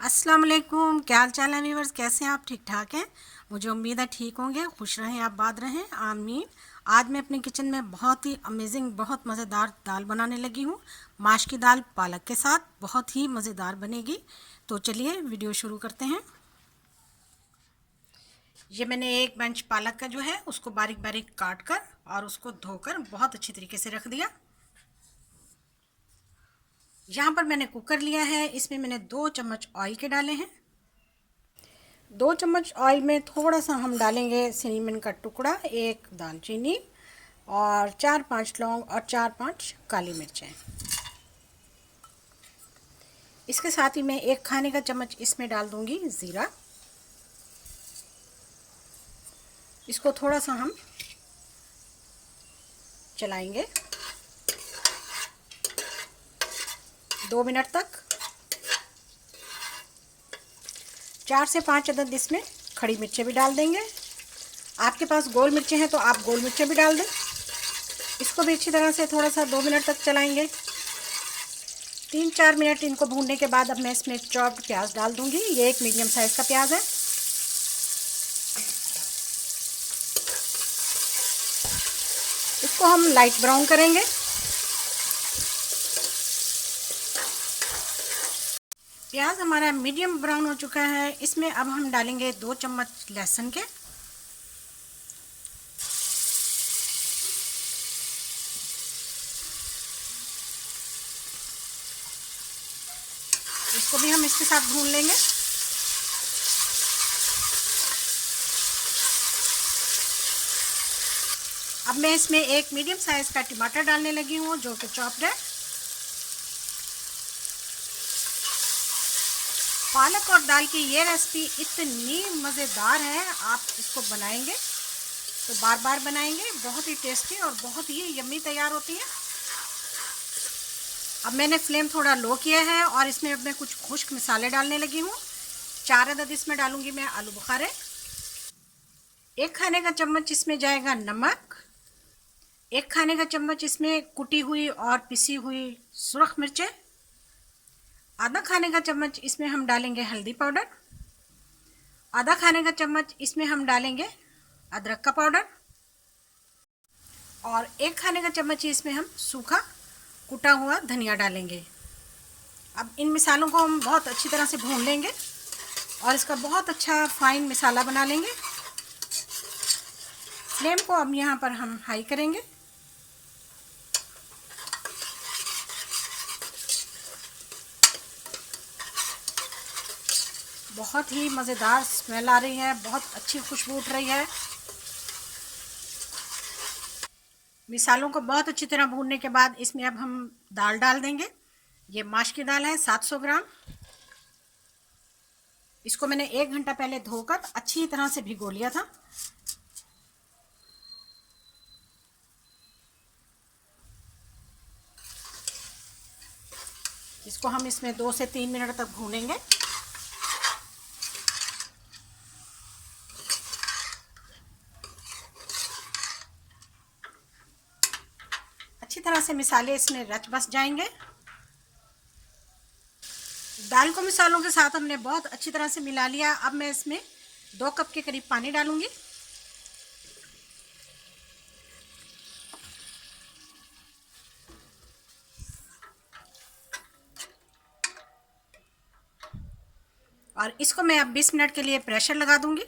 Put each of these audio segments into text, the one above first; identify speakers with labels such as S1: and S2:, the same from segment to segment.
S1: अस्सलाम वालेकुम, क्या हाल चाल है व्यूअर्स। कैसे हैं आप? ठीक ठाक हैं? मुझे उम्मीद है ठीक होंगे, खुश रहें, आप बात रहें, आमीन। आज मैं अपने किचन में बहुत ही अमेजिंग, बहुत मज़ेदार दाल बनाने लगी हूँ। माश की दाल पालक के साथ बहुत ही मज़ेदार बनेगी। तो चलिए वीडियो शुरू करते हैं। ये मैंने एक बंच पालक का जो है उसको बारीक बारीक काट कर और उसको धोकर बहुत अच्छी तरीके से रख दिया। यहाँ पर मैंने कुकर लिया है, इसमें मैंने 2 चम्मच ऑयल के डाले हैं। 2 चम्मच ऑयल में थोड़ा सा हम डालेंगे सिनेमन का टुकड़ा, एक दालचीनी और 4-5 लौंग और 4-5 काली मिर्चें। इसके साथ ही मैं 1 खाने का चम्मच इसमें डाल दूंगी ज़ीरा। इसको थोड़ा सा हम चलाएंगे 2 मिनट तक। 4 से 5 अदद इसमें खड़ी मिर्चें भी डाल देंगे। आपके पास गोल मिर्चें हैं तो आप गोल मिर्चें भी डाल दें। इसको भी अच्छी तरह से थोड़ा सा 2 मिनट तक चलाएंगे। 3-4 मिनट इनको भूनने के बाद अब मैं इसमें चॉप्ड प्याज डाल दूंगी। ये एक मीडियम साइज़ का प्याज है। इसको हम लाइट ब्राउन करेंगे। प्याज हमारा मीडियम ब्राउन हो चुका है। इसमें अब हम डालेंगे 2 चम्मच लहसुन के। इसको भी हम इसके साथ भून लेंगे। अब मैं इसमें एक मीडियम साइज का टमाटर डालने लगी हूँ जो कि चॉप्ड है। पालक और दाल की ये रेसिपी इतनी मज़ेदार है, आप इसको बनाएंगे तो बार बार बनाएंगे। बहुत ही टेस्टी और बहुत ही यम्मी तैयार होती है। अब मैंने फ्लेम थोड़ा लो किया है और इसमें अब मैं कुछ खुश्क मसाले डालने लगी हूँ। 4 अदद इसमें डालूंगी मैं आलू बुखारे। 1 खाने का चम्मच इसमें जाएगा नमक। 1 खाने का चम्मच इसमें कुटी हुई और पिसी हुई सुरख मिर्चें। आधा खाने का चम्मच इसमें हम डालेंगे हल्दी पाउडर। आधा खाने का चम्मच इसमें हम डालेंगे अदरक का पाउडर और 1 खाने का चम्मच इसमें हम सूखा कुटा हुआ धनिया डालेंगे। अब इन मिसालों को हम बहुत अच्छी तरह से भून लेंगे और इसका बहुत अच्छा फाइन मसाला बना लेंगे। फ्लेम को अब यहाँ पर हम हाई करेंगे। बहुत ही मज़ेदार स्मेल आ रही है, बहुत अच्छी खुशबू उठ रही है। मिसालों को बहुत अच्छी तरह भूनने के बाद इसमें अब हम दाल डाल देंगे। ये माश की दाल है 700 ग्राम। इसको मैंने 1 घंटा पहले धोकर अच्छी तरह से भिगो लिया था। इसको हम इसमें 2 से 3 मिनट तक भूनेंगे। अच्छी तरह से मिसाले इसमें रच बस जाएंगे। दाल को मिसालों के साथ हमने बहुत अच्छी तरह से मिला लिया। अब मैं इसमें 2 कप के करीब पानी डालूंगी। और इसको मैं अब 20 मिनट के लिए प्रेशर लगा दूंगी।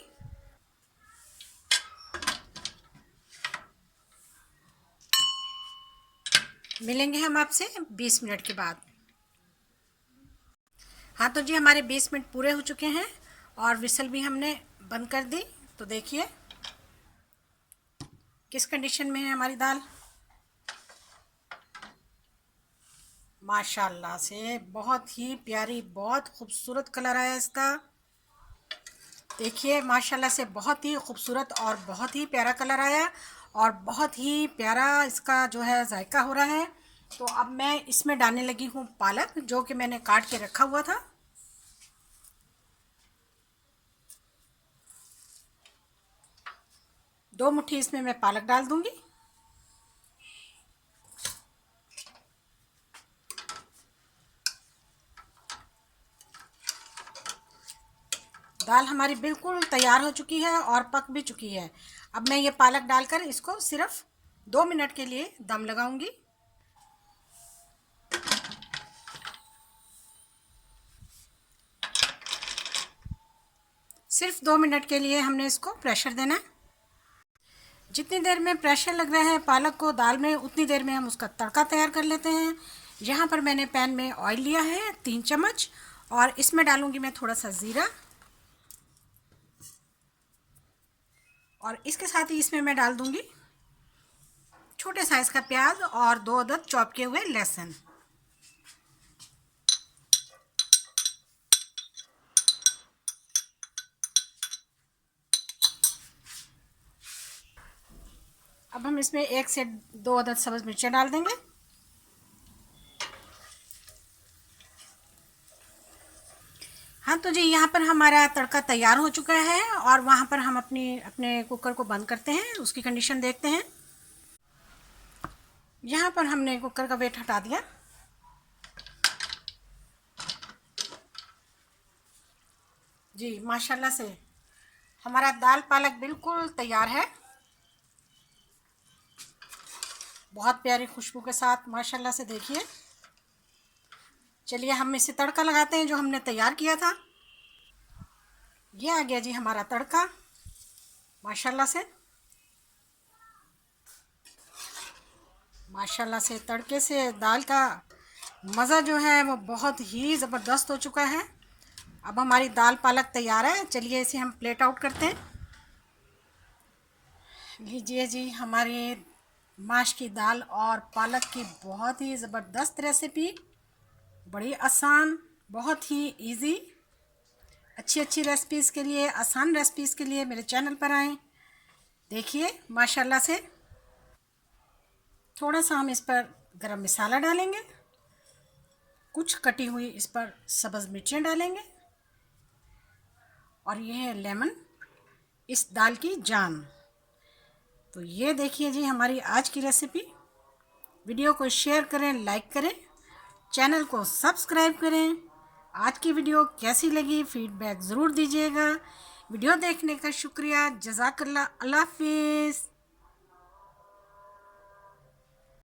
S1: मिलेंगे हम आपसे 20 मिनट के बाद। हाँ तो जी, हमारे 20 मिनट पूरे हो चुके हैं और विसल भी हमने बंद कर दी। तो देखिए किस कंडीशन में है हमारी दाल। माशाल्लाह से बहुत ही प्यारी, बहुत खूबसूरत कलर आया इसका। देखिए माशाल्लाह से बहुत ही खूबसूरत और बहुत ही प्यारा कलर आया और बहुत ही प्यारा इसका जो है जायका हो रहा है। तो अब मैं इसमें डालने लगी हूँ पालक, जो कि मैंने काट के रखा हुआ था। दो मुट्ठी इसमें मैं पालक डाल दूंगी। दाल हमारी बिल्कुल तैयार हो चुकी है और पक भी चुकी है। अब मैं ये पालक डालकर इसको सिर्फ 2 मिनट के लिए दम लगाऊंगी। सिर्फ 2 मिनट के लिए हमने इसको प्रेशर देना है। जितनी देर में प्रेशर लग रहा है पालक को दाल में, उतनी देर में हम उसका तड़का तैयार कर लेते हैं। यहाँ पर मैंने पैन में ऑयल लिया है 3 चम्मच, और इसमें डालूंगी मैं थोड़ा सा ज़ीरा, और इसके साथ ही इसमें मैं डाल दूंगी छोटे साइज़ का प्याज और 2 अदद चॉप किए हुए लहसुन। अब हम इसमें 1 से 2 अदद सब्ज़ मिर्चें डाल देंगे। हाँ तो जी, यहाँ पर हमारा तड़का तैयार हो चुका है, और वहाँ पर हम अपने कुकर को बंद करते हैं, उसकी कंडीशन देखते हैं। यहाँ पर हमने कुकर का वेट हटा दिया। जी माशाल्लाह से हमारा दाल पालक बिल्कुल तैयार है, बहुत प्यारी खुशबू के साथ माशाल्लाह से। देखिए, चलिए हम इसे तड़का लगाते हैं जो हमने तैयार किया था। ये आ गया जी हमारा तड़का माशाल्लाह से। माशाल्लाह से तड़के से दाल का मज़ा जो है वो बहुत ही ज़बरदस्त हो चुका है। अब हमारी दाल पालक तैयार है। चलिए इसे हम प्लेट आउट करते हैं। लीजिए जी, हमारी माश की दाल और पालक की बहुत ही ज़बरदस्त रेसिपी, बड़ी आसान, बहुत ही इजी। अच्छी रेसिपीज़ के लिए, आसान रेसिपीज़ के लिए मेरे चैनल पर आएँ। देखिए माशाल्लाह से। थोड़ा सा हम इस पर गरम मसाला डालेंगे, कुछ कटी हुई इस पर सब्ज़ मिर्चें डालेंगे, और ये है लेमन, इस दाल की जान। तो ये देखिए जी हमारी आज की रेसिपी। वीडियो को शेयर करें, लाइक करें, चैनल को सब्सक्राइब करें। आज की वीडियो कैसी लगी फीडबैक ज़रूर दीजिएगा। वीडियो देखने का शुक्रिया। जज़ाकल्लाह। अल्लाह हाफिज़।